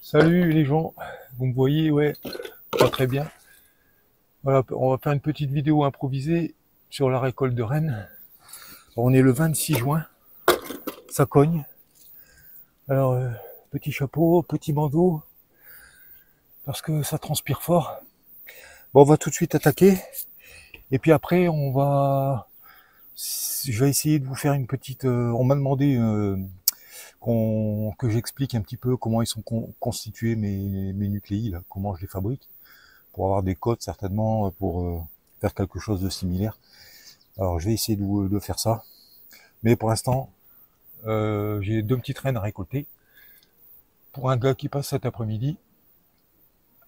Salut les gens, vous me voyez, ouais, pas très bien. Voilà, on va faire une petite vidéo improvisée sur la récolte de rennes. On est le 26 juin, ça cogne. Alors, petit chapeau, petit bandeau, parce que ça transpire fort. Bon, on va tout de suite attaquer. Et puis après, je vais essayer de vous faire une petite... on m'a demandé que j'explique un petit peu comment ils sont constitués mes nucléi, là, comment je les fabrique, pour avoir des codes certainement, pour faire quelque chose de similaire. Alors je vais essayer de faire ça. Mais pour l'instant, j'ai deux petites rennes à récolter. Pour un gars qui passe cet après-midi,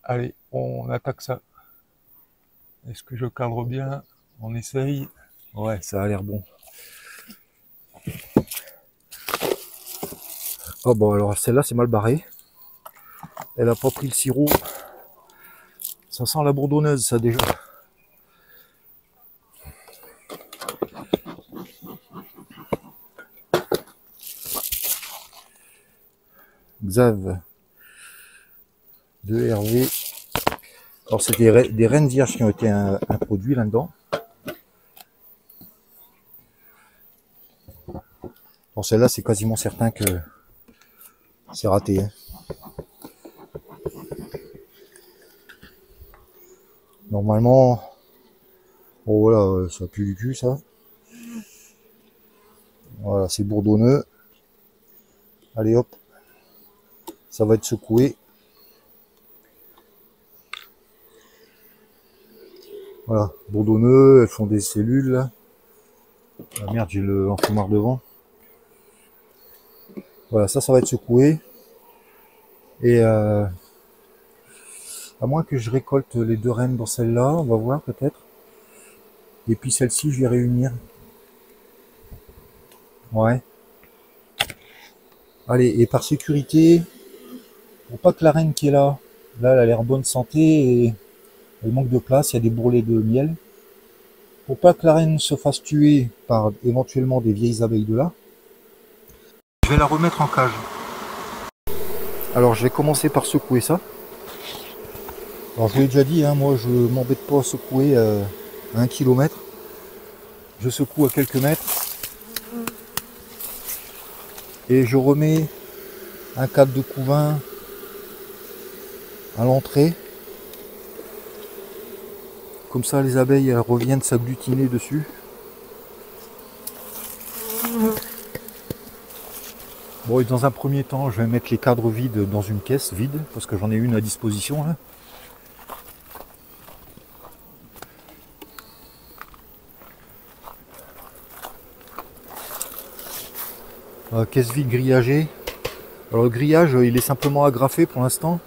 allez, on attaque ça. Est-ce que je cadre bien? On essaye. Ouais, ça a l'air bon. Oh bon, alors celle-là c'est mal barré. Elle a pas pris le sirop. Ça sent la bourdonneuse ça déjà. Xav de Hervé. Alors c'est des rennes vierges qui ont été introduits là-dedans. Bon, celle-là c'est quasiment certain que c'est raté. Hein. Normalement, bon voilà, ça pue du cul ça. Voilà, c'est bourdonneux. Allez hop, ça va être secoué. Voilà, bourdonneux, elles font des cellules là. Ah merde, j'ai le enfumoir devant. Voilà, ça va être secoué. Et à moins que je récolte les deux rennes dans celle-là, on va voir peut-être. Et puis celle-ci, je vais réunir. Ouais. Allez, et par sécurité, pour pas que la reine qui est là, elle a l'air en bonne santé et elle manque de place, il y a des bourrelets de miel. Pour pas que la reine se fasse tuer par éventuellement des vieilles abeilles de là, je vais la remettre en cage. Alors je vais commencer par secouer ça. Alors je vous l'ai déjà dit, hein, moi je m'embête pas à secouer à 1 km. Je secoue à quelques mètres. Et je remets un cadre de couvain à l'entrée. Comme ça les abeilles reviennent s'agglutiner dessus. Bon, et dans un premier temps, je vais mettre les cadres vides dans une caisse vide, parce que j'en ai une à disposition là. Caisse vide grillagée. Alors le grillage, il est simplement agrafé pour l'instant,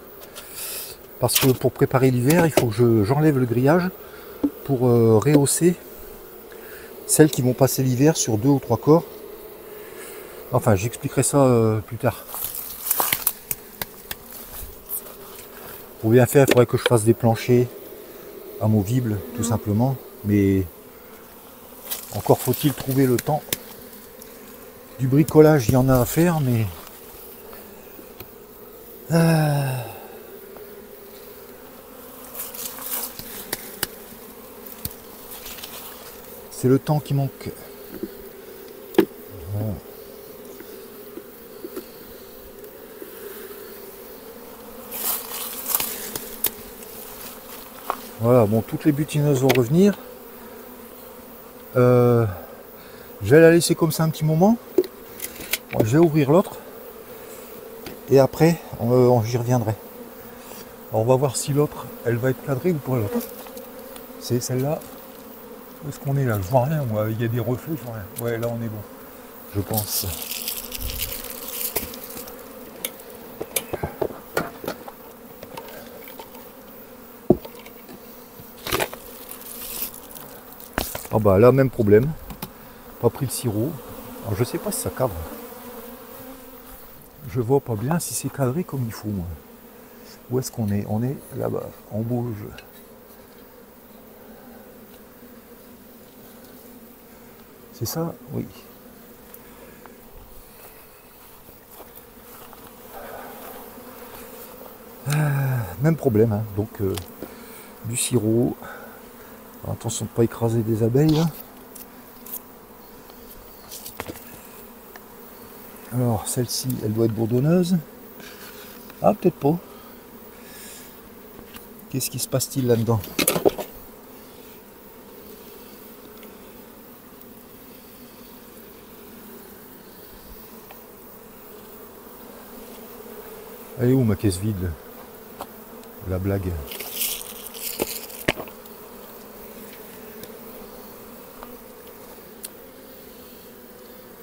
parce que pour préparer l'hiver, il faut que j'enlève le grillage pour rehausser celles qui vont passer l'hiver sur 2 ou 3 corps. Enfin, j'expliquerai ça plus tard. Pour bien faire, il faudrait que je fasse des planchers amovibles, tout simplement. Mais encore faut-il trouver le temps. Du bricolage, il y en a à faire, mais... c'est le temps qui manque. Voilà. Voilà, bon, toutes les butineuses vont revenir. Je vais la laisser comme ça un petit moment. Bon, je vais ouvrir l'autre. Et après, j'y reviendrai. Alors, on va voir si l'autre, elle va être cadrée ou pas l'autre. C'est celle-là. Où est-ce qu'on est là? Je vois rien, moi. Il y a des reflets, je vois rien. Ouais, là, on est bon. Je pense. Ah bah là, même problème. Pas pris le sirop. Alors, je sais pas si ça cadre. Je vois pas bien si c'est cadré comme il faut, moi. Où est-ce qu'on est? On est là-bas. On bouge. C'est ça? Oui. même problème, hein. Donc du sirop. Alors, attention de ne pas écraser des abeilles là. Alors celle-ci, elle doit être bourdonneuse. Ah, peut-être pas. Qu'est-ce qui se passe-t-il là-dedans? Elle est où ma caisse vide? La blague.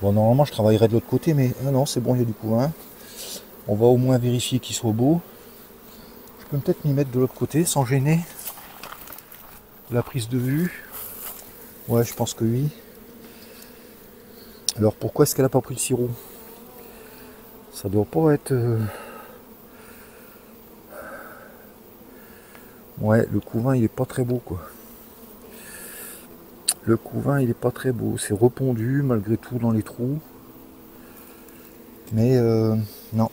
Bon, normalement je travaillerai de l'autre côté, mais ah non, c'est bon, il y a du couvain. On va au moins vérifier qu'il soit beau. Je peux peut-être m'y mettre de l'autre côté sans gêner la prise de vue. Ouais, je pense que oui. Alors pourquoi est-ce qu'elle n'a pas pris le sirop? Ça doit pas être... Ouais, le couvain il est pas très beau quoi. Le couvain il est pas très beau. C'est repondu malgré tout dans les trous. Mais non.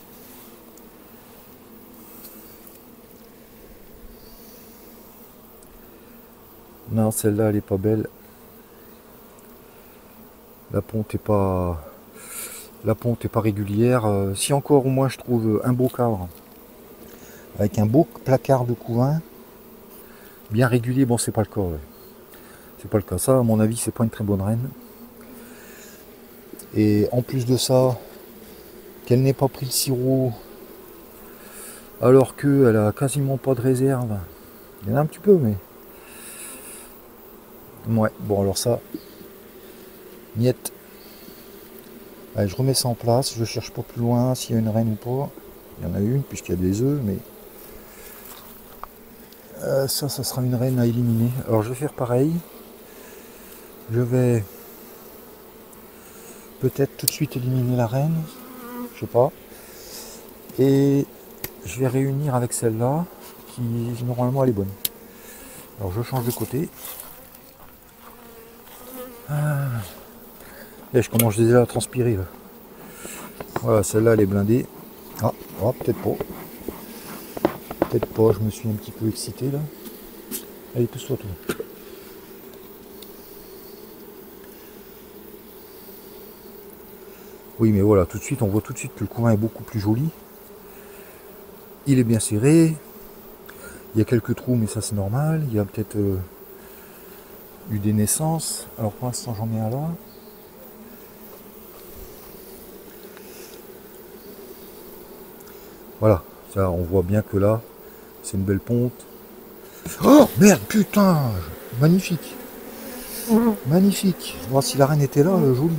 Non, celle-là elle est pas belle. La ponte est pas... La ponte est pas régulière. Si encore au moins je trouve un beau cadre avec un beau placard de couvain bien régulier, bon c'est pas le cas. Ouais. C'est pas le cas. Ça à mon avis c'est pas une très bonne reine. Et en plus de ça, qu'elle n'ait pas pris le sirop alors qu'elle a quasiment pas de réserve. Il y en a un petit peu mais... Ouais, bon alors ça, miette. Allez, je remets ça en place, je cherche pas plus loin s'il y a une reine ou pas. Il y en a une puisqu'il y a des œufs, mais ça sera une reine à éliminer. Alors je vais faire pareil. Je vais peut-être tout de suite éliminer la reine, je sais pas. Et je vais réunir avec celle-là, qui normalement elle est bonne. Alors je change de côté. Et je commence déjà à transpirer là. Voilà, celle-là elle est blindée. Ah, oh, peut-être pas. Peut-être pas, je me suis un petit peu excité là. Allez, pousse-toi tout. Oui, mais voilà, tout de suite, on voit tout de suite que le couvain est beaucoup plus joli. Il est bien serré. Il y a quelques trous, mais ça c'est normal. Il y a peut-être eu des naissances. Alors pour l'instant, j'en mets un là. Voilà, ça, on voit bien que là, c'est une belle ponte. Oh merde, putain, magnifique. Magnifique. Voir si la reine était là, jolie.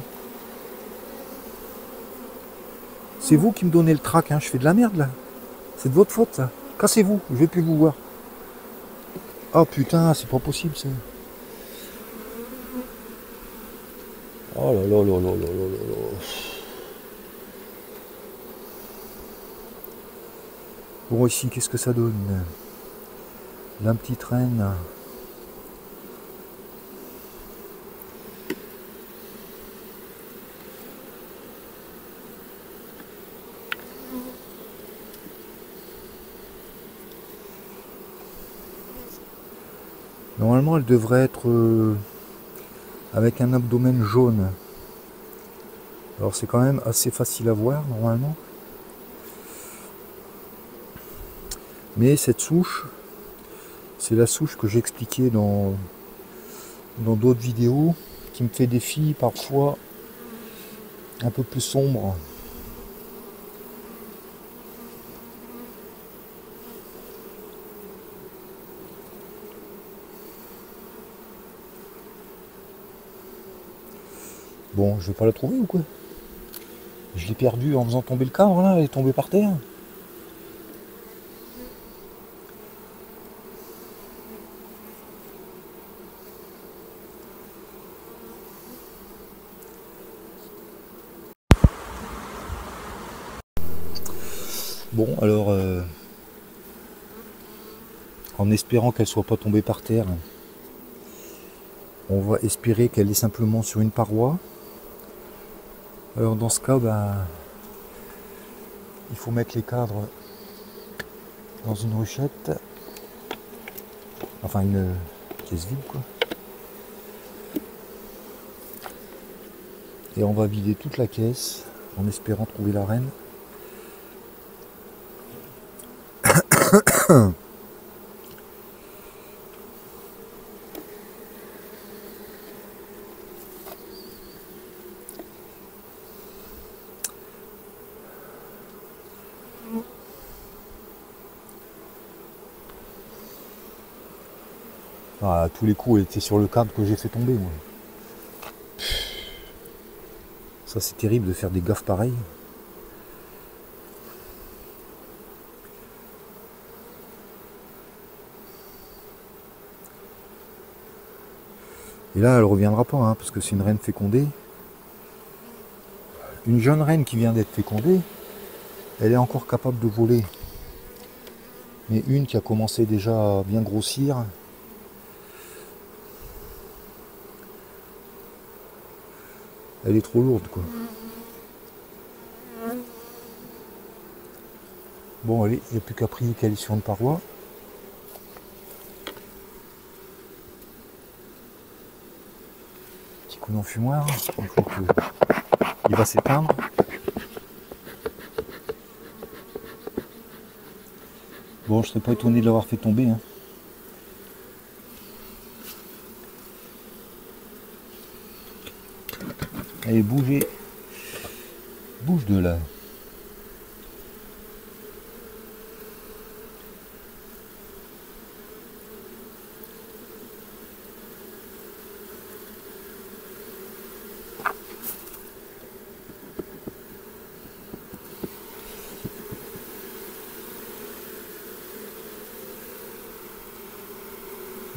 C'est vous qui me donnez le trac, hein. Je fais de la merde là. C'est de votre faute ça. Cassez-vous, je vais plus vous voir. Oh putain, c'est pas possible ça. Oh là là là là là là là. Bon ici, qu'est-ce que ça donne? La petite reine. Normalement, elle devrait être avec un abdomen jaune. Alors c'est quand même assez facile à voir normalement. Mais cette souche, c'est la souche que j'ai expliqué dans d'autres vidéos, qui me fait des filles parfois un peu plus sombres. Bon, je vais pas la trouver ou quoi? Je l'ai perdue en faisant tomber le cadre là, elle est tombée par terre. Bon, alors, en espérant qu'elle soit pas tombée par terre, on va espérer qu'elle est simplement sur une paroi. Alors dans ce cas, ben, il faut mettre les cadres dans une ruchette, enfin une caisse vide quoi. Et on va vider toute la caisse en espérant trouver la reine. Ah, tous les coups étaient sur le cadre que j'ai fait tomber moi. Ça c'est terrible de faire des gaffes pareilles. Et là elle reviendra pas hein, parce que c'est une reine fécondée. Une jeune reine qui vient d'être fécondée, elle est encore capable de voler. Mais une qui a commencé déjà à bien grossir, elle est trop lourde quoi. Bon allez, il n'y a plus qu'à prier qu'elle est sur une paroi. Petit coup d'enfumoir, il faut que il va s'éteindre. Bon, je serais pas étonné de l'avoir fait tomber. Hein. Allez, bougez. Bouge de là.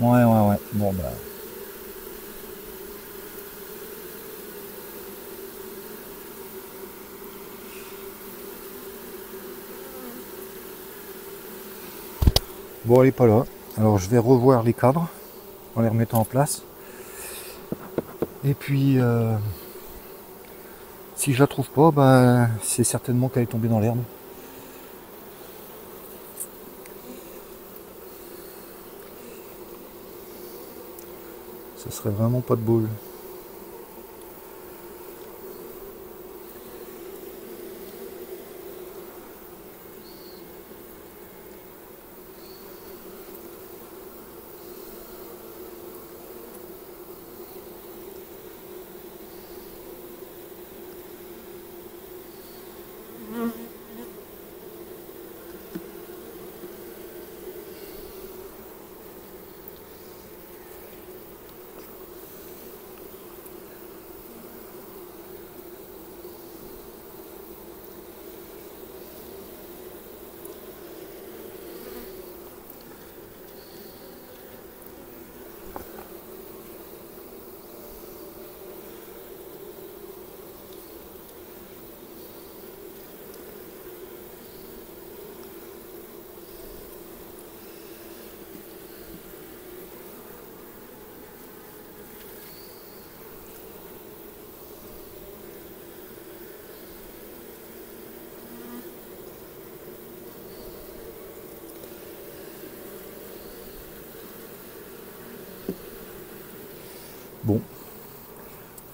Ouais. Bon bah. Bon, elle est pas là. Alors je vais revoir les cadres en les remettant en place. Et puis si je la trouve pas, ben c'est certainement qu'elle est tombée dans l'herbe. Ça serait vraiment pas de bol.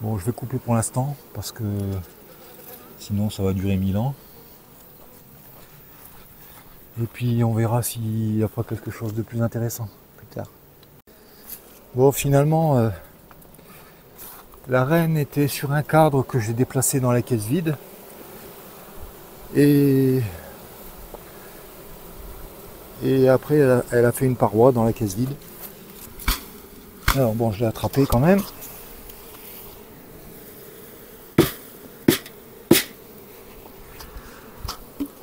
Bon, je vais couper pour l'instant parce que sinon ça va durer 1000 ans. Et puis on verra s'il n'y a pas quelque chose de plus intéressant plus tard. Bon, finalement, la reine était sur un cadre que j'ai déplacé dans la caisse vide. Et après, elle a fait une paroi dans la caisse vide. Alors bon, je l'ai attrapé quand même.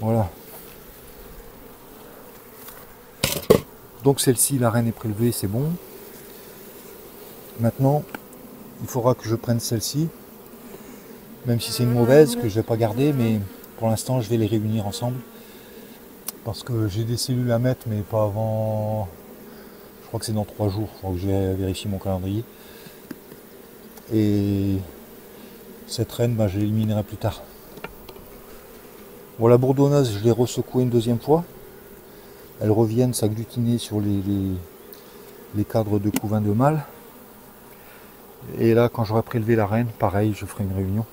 Voilà. Donc celle-ci, la reine est prélevée, c'est bon. Maintenant, il faudra que je prenne celle-ci. Même si c'est une mauvaise, que je vais pas garder, mais pour l'instant, je vais les réunir ensemble. Parce que j'ai des cellules à mettre, mais pas avant... Je crois que c'est dans 3 jours. Il faut que je vérifie mon calendrier. Et cette reine, bah, je l'éliminerai plus tard. Bon, la bourdonneuse, je l'ai ressecouée une deuxième fois. elles reviennent s'agglutiner sur les cadres de couvain de mâles. Et là, quand j'aurai prélevé la reine, pareil, je ferai une réunion.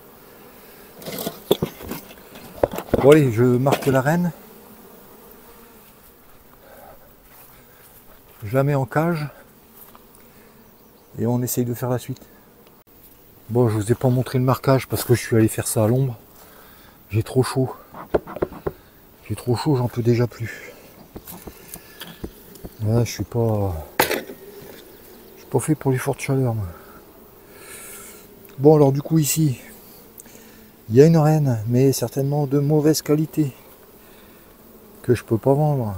Bon allez, je marque la reine. Je la mets en cage. Et on essaye de faire la suite. Bon, je vous ai pas montré le marquage parce que je suis allé faire ça à l'ombre. J'ai trop chaud. J'ai trop chaud, j'en peux déjà plus. Là, je suis pas fait pour les fortes chaleurs, moi. Bon, alors du coup ici, il y a une reine, mais certainement de mauvaise qualité, que je peux pas vendre.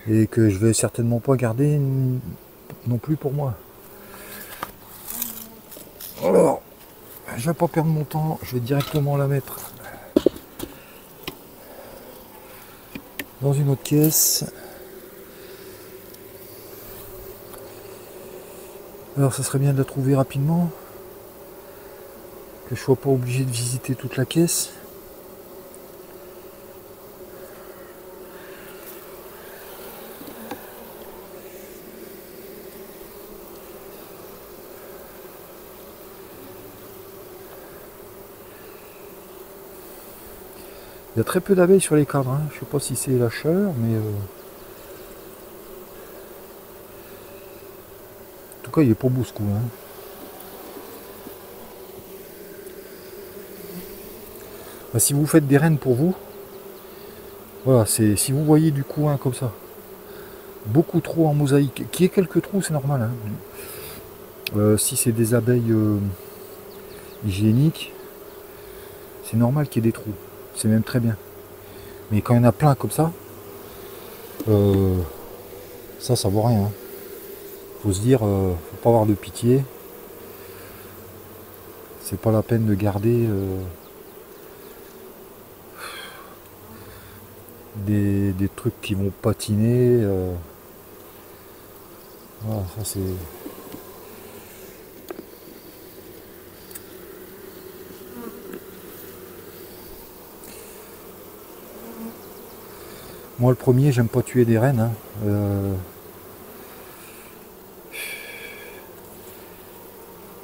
Et que je vais certainement pas garder non plus pour moi. Alors, je vais pas perdre mon temps, je vais directement la mettre dans une autre caisse. Alors ça serait bien de la trouver rapidement, que je sois pas obligé de visiter toute la caisse. Il y a très peu d'abeilles sur les cadres, hein. Je sais pas si c'est la chaleur, mais en tout cas il est pas beau ce coup, hein. Bah, si vous faites des reines pour vous, voilà, c'est si vous voyez du couvain comme ça, beaucoup trop en mosaïque, qu'il y ait quelques trous, c'est normal, hein. Si c'est des abeilles hygiéniques, c'est normal qu'il y ait des trous, c'est même très bien. Mais quand il y en a plein comme ça, ça vaut rien, hein. Faut se dire, faut pas avoir de pitié. C'est pas la peine de garder des trucs qui vont patiner. Voilà, ça c'est. Moi le premier, j'aime pas tuer des rennes, hein.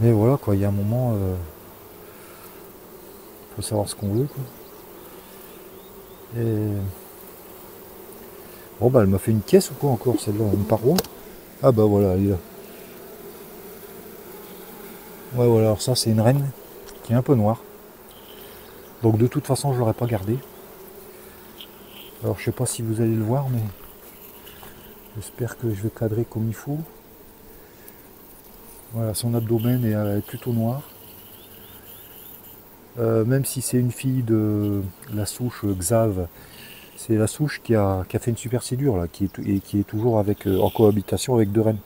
Mais voilà quoi, il y a un moment, faut savoir ce qu'on veut, quoi. Et bon bah elle m'a fait une caisse ou quoi encore celle-là, une paroi. Ah bah voilà, elle est là. Ouais voilà, alors ça c'est une reine qui est un peu noire. Donc de toute façon je l'aurais pas gardée. Alors je sais pas si vous allez le voir, mais j'espère que je vais cadrer comme il faut. Voilà, son abdomen est plutôt noir. Même si c'est une fille de la souche Xav, c'est la souche qui a fait une super sédure là, qui est toujours avec, en cohabitation avec deux rennes.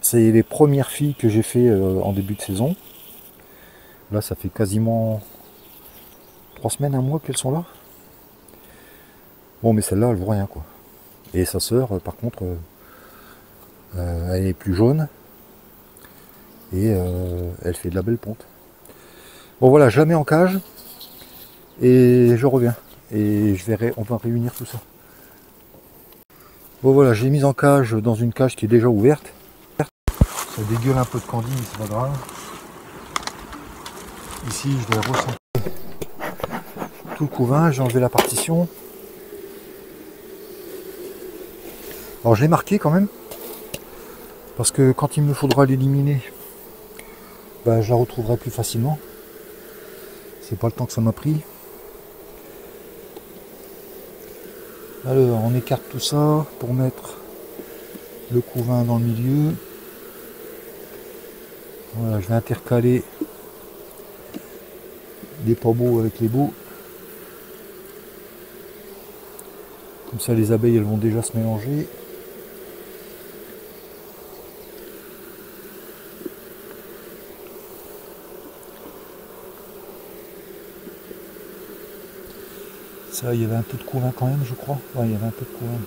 C'est les premières filles que j'ai fait en début de saison. Là ça fait quasiment 3 semaines, un mois qu'elles sont là. Bon mais celle-là elle vaut rien quoi. Et sa sœur par contre elle est plus jaune et elle fait de la belle ponte. Bon voilà, je la mets en cage et je reviens. Et on va réunir tout ça. Bon voilà, j'ai mis en cage dans une cage qui est déjà ouverte. Ça dégueule un peu de candy, mais c'est pas grave. Ici, je vais recentrer tout le couvain, j'ai enlevé la partition. Alors je l'ai marqué quand même, parce que quand il me faudra l'éliminer, bah, je la retrouverai plus facilement. C'est pas le temps que ça m'a pris. Alors on écarte tout ça pour mettre le couvain dans le milieu. Voilà, je vais intercaler les pas beaux avec les beaux. Comme ça les abeilles elles vont déjà se mélanger. Ça, il y avait un peu de couvain quand même, je crois. Ouais, il y avait un peu de couvain.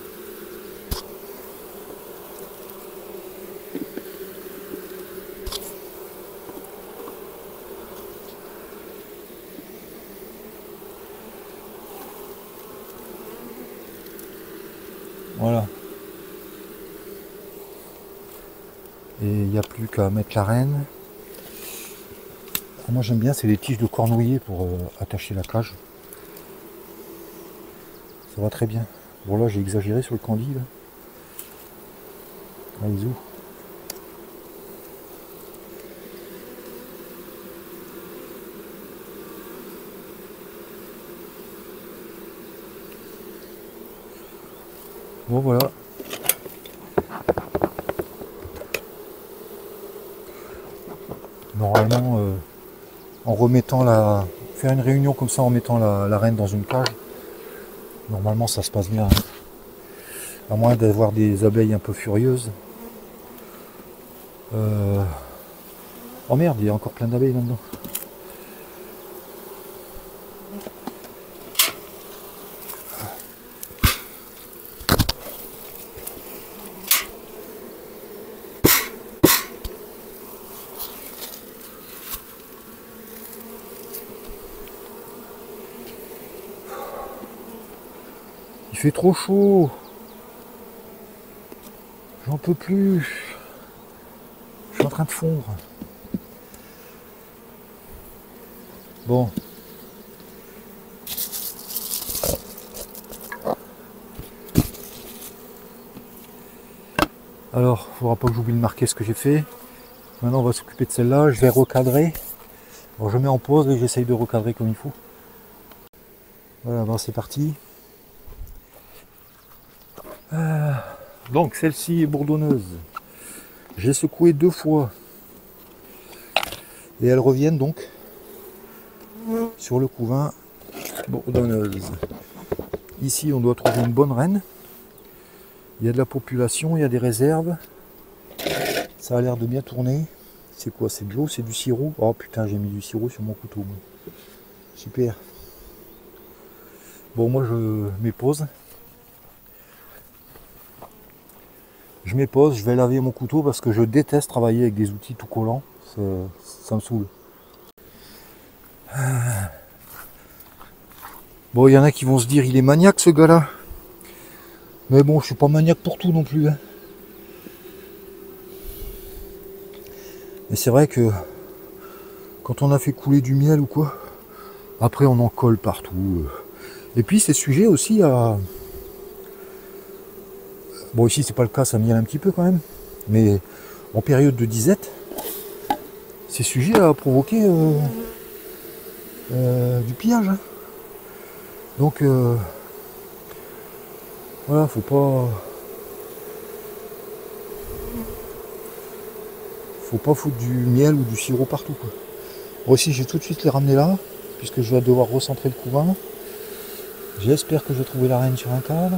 Voilà. Et il n'y a plus qu'à mettre la reine. Moi j'aime bien, c'est les tiges de cornouiller pour attacher la cage. Ça va très bien. Bon là j'ai exagéré sur le candy là. Ah, ils ouvrent. Bon voilà. Normalement en remettant faire une réunion comme ça en mettant la reine dans une cage, normalement ça se passe bien. À moins d'avoir des abeilles un peu furieuses. Oh merde, il y a encore plein d'abeilles là-dedans. Il fait trop chaud. J'en peux plus. Je suis en train de fondre. Bon. Alors, il ne faudra pas que j'oublie de marquer ce que j'ai fait. Maintenant, on va s'occuper de celle-là. Je vais recadrer. Bon, je mets en pause et j'essaye de recadrer comme il faut. Voilà, bon, c'est parti. Donc, celle-ci est bourdonneuse. J'ai secoué 2 fois. Et elles reviennent donc sur le couvain bourdonneuse. Ici, on doit trouver une bonne reine. Il y a de la population, il y a des réserves. Ça a l'air de bien tourner. C'est quoi? C'est de l'eau? C'est du sirop? Oh putain, j'ai mis du sirop sur mon couteau. Super. Bon, moi je m'épose. Je m'épose, je vais laver mon couteau parce que je déteste travailler avec des outils tout collants. Ça me saoule. Bon, il y en a qui vont se dire, il est maniaque ce gars-là. Mais bon, je suis pas maniaque pour tout non plus. Hein. Mais c'est vrai que quand on a fait couler du miel ou quoi, après on en colle partout. Et puis c'est sujet aussi à... Bon ici c'est pas le cas, ça miel un petit peu quand même. Mais en période de disette, c'est sujet à provoquer du pillage. Hein. Donc voilà, faut pas foutre du miel ou du sirop partout. Quoi. Bon, ici, je vais tout de suite les ramener là, puisque je vais devoir recentrer le couvain. J'espère que je vais trouver la reine sur un cadre.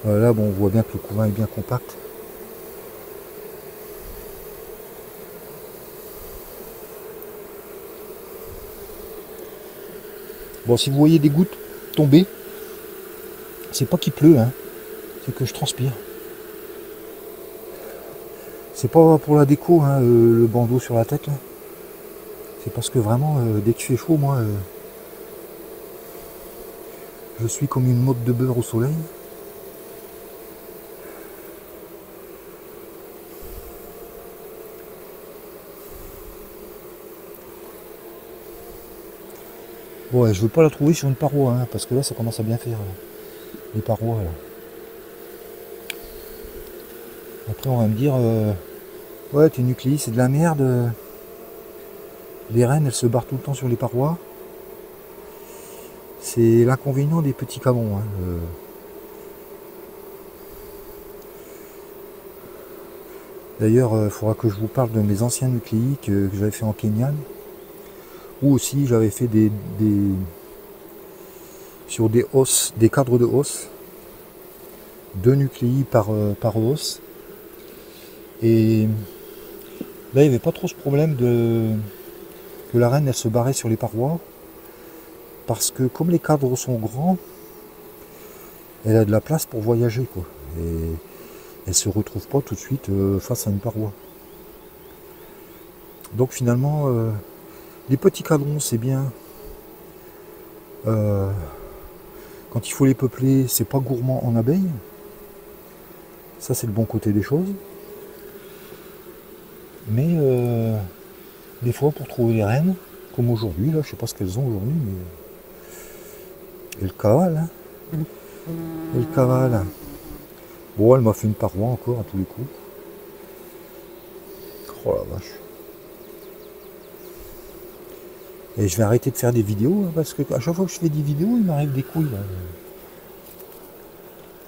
Là, bon, on voit bien que le couvain est bien compact. Bon, si vous voyez des gouttes tomber, c'est pas qu'il pleut, hein, c'est que je transpire. C'est pas pour la déco, hein, le bandeau sur la tête. C'est parce que vraiment, dès qu'il fait chaud, moi, je suis comme une motte de beurre au soleil. Bon, ouais, je veux pas la trouver sur une paroi, hein, parce que là, ça commence à bien faire les parois. Là. Après, on va me dire, ouais, tes nucléis, c'est de la merde. Les rennes, elles se barrent tout le temps sur les parois. C'est l'inconvénient des petits camons. Hein. D'ailleurs, il faudra que je vous parle de mes anciens nucléis que j'avais fait en Kenya. Ou aussi, j'avais fait sur des hausses, des cadres de hausse. 2 nucléis par hausse. Et là, il n'y avait pas trop ce problème que la reine, elle se barrait sur les parois. Parce que comme les cadres sont grands, elle a de la place pour voyager, quoi. Et elle se retrouve pas tout de suite face à une paroi. Donc finalement, les petits cadrons, c'est bien. Quand il faut les peupler, c'est pas gourmand en abeilles. Ça, c'est le bon côté des choses. Mais des fois, pour trouver les reines, comme aujourd'hui, là, je sais pas ce qu'elles ont aujourd'hui, mais elles cavalent, hein. Elles cavalent. Bon, elle m'a fait une paroi encore à tous les coups. Oh la vache. Et je vais arrêter de faire des vidéos, hein, parce que à chaque fois que je fais des vidéos, il m'arrive des couilles, là.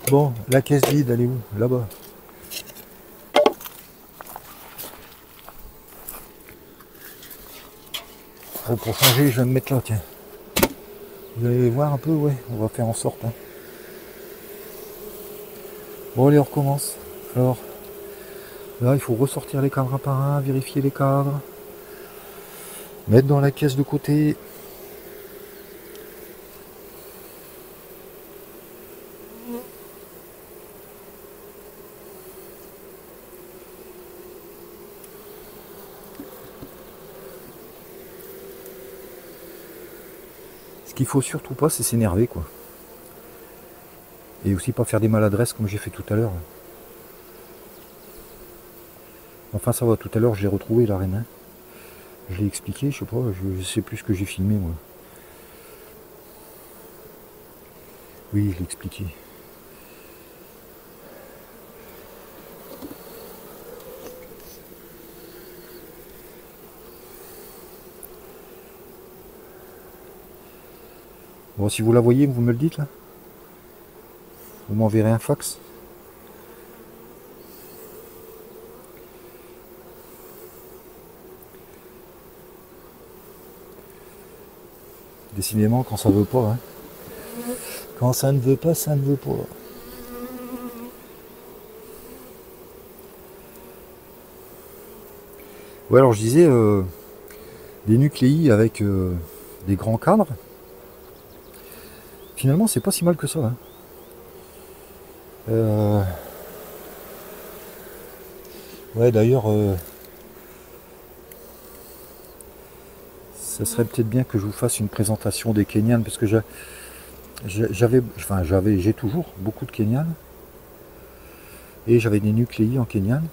Bon, la caisse vide, elle est où? Là-bas. Bon, pour changer, je vais me mettre là, tiens. Vous allez voir un peu, ouais, on va faire en sorte, hein. Bon, allez, on recommence. Alors, là, il faut ressortir les cadres un par un, vérifier les cadres, mettre dans la caisse de côté. Ce qu'il faut surtout pas, c'est s'énerver, quoi. Et aussi pas faire des maladresses comme j'ai fait tout à l'heure. Enfin, ça va, tout à l'heure, je l'ai retrouvé, la reine, hein. Je l'ai expliqué, je sais pas, je sais plus ce que j'ai filmé, moi. Oui, je l'ai expliqué. Bon, si vous la voyez, vous me le dites, là. Vous m'enverrez un fax. Décidément, quand ça veut pas, hein. Quand ça ne veut pas, ça ne veut pas. Ouais, alors je disais, des nucléi avec des grands cadres, finalement, c'est pas si mal que ça, hein. Ouais, d'ailleurs, ça serait peut-être bien que je vous fasse une présentation des Kenyanes, parce que j'ai toujours beaucoup de Kenyanes, et j'avais des nucléi en Kenyan.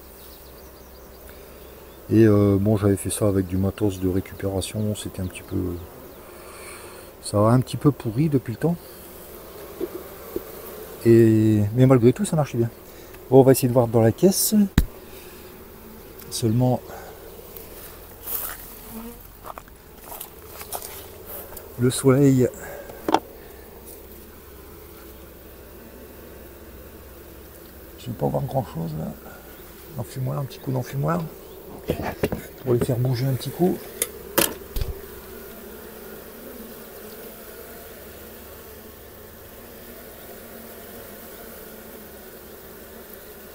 Et bon, j'avais fait ça avec du matos de récupération, c'était un petit peu... Ça a un petit peu pourri depuis le temps. Mais malgré tout, ça marchait bien. Bon, on va essayer de voir dans la caisse. Seulement... Le soleil... Je ne vais pas voir grand chose là. L'enfumoir, un petit coup d'enfumoir. Pour les faire bouger un petit coup.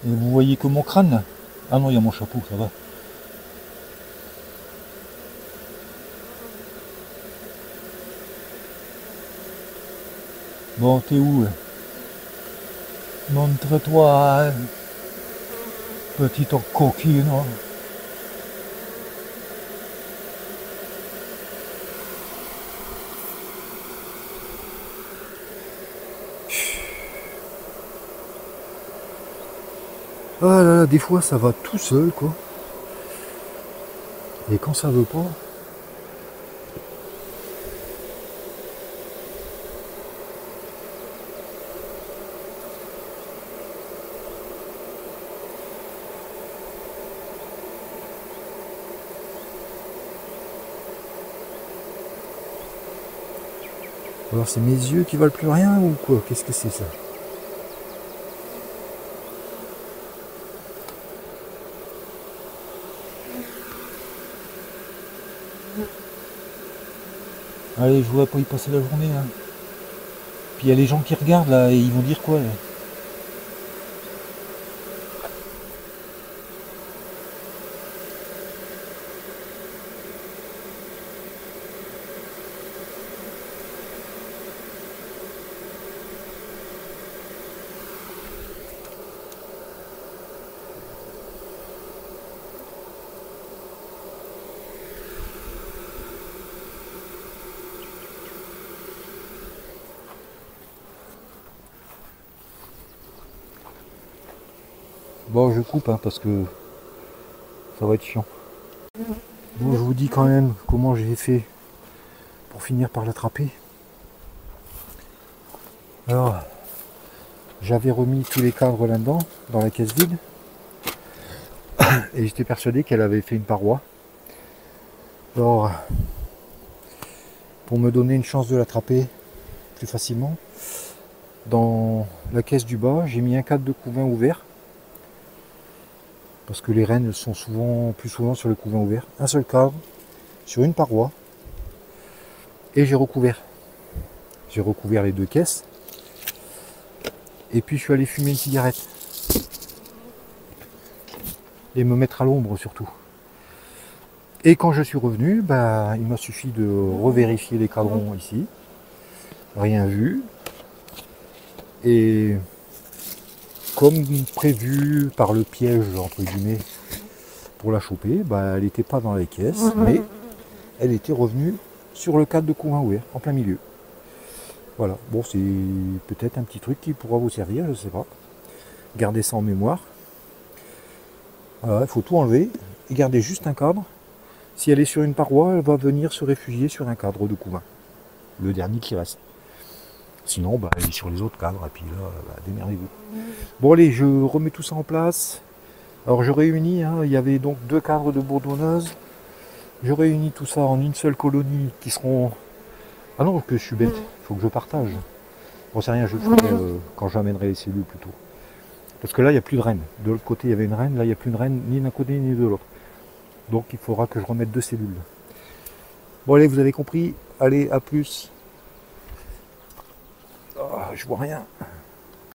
Et vous voyez que mon crâne là? Ah non, il y a mon chapeau, ça va. Bon, t'es où? Montre-toi, hein, petite coquine. Hein. Ah là là, des fois ça va tout seul, quoi. Et quand ça veut pas... Alors c'est mes yeux qui valent plus rien ou quoi? Qu'est-ce que c'est ça? Allez, je voudrais pas y passer la journée. Hein. Puis il y a les gens qui regardent là et ils vont dire quoi là? Bon, je coupe hein, parce que ça va être chiant. Bon, je vous dis quand même comment j'ai fait pour finir par l'attraper. Alors, j'avais remis tous les cadres là-dedans, dans la caisse vide. Et j'étais persuadé qu'elle avait fait une paroi. Alors, pour me donner une chance de l'attraper plus facilement, dans la caisse du bas, j'ai mis un cadre de couvain ouvert. Parce que les rennes sont plus souvent sur le couvain ouvert. Un seul cadre, sur une paroi. Et j'ai recouvert. J'ai recouvert les deux caisses. Et puis je suis allé fumer une cigarette. Et me mettre à l'ombre surtout. Et quand je suis revenu, bah, il m'a suffi de revérifier les cadrons ici. Rien vu. Et comme prévu par le piège, entre guillemets, pour la choper, bah, elle n'était pas dans les caisses, mais elle était revenue sur le cadre de couvain ouvert, en plein milieu. Voilà, bon, c'est peut-être un petit truc qui pourra vous servir, je ne sais pas. Gardez ça en mémoire. Voilà, il faut tout enlever et garder juste un cadre. Si elle est sur une paroi, elle va venir se réfugier sur un cadre de couvain. Le dernier qui reste. Sinon, bah, elle est sur les autres cadres, et puis là, bah, démerdez-vous. Bon, allez, je remets tout ça en place. Alors, je réunis, hein, il y avait donc 2 cadres de bourdonneuse. Je réunis tout ça en une seule colonie qui seront... Ah non, que je suis bête, il faut que je partage. Bon, c'est rien, je le ferai quand j'amènerai les cellules plutôt. Parce que là, il n'y a plus de reine. De l'autre côté, il y avait une reine, là, il n'y a plus de reine ni d'un côté ni de l'autre. Donc, il faudra que je remette 2 cellules. Bon, allez, vous avez compris. Allez, à plus. Oh, je vois rien.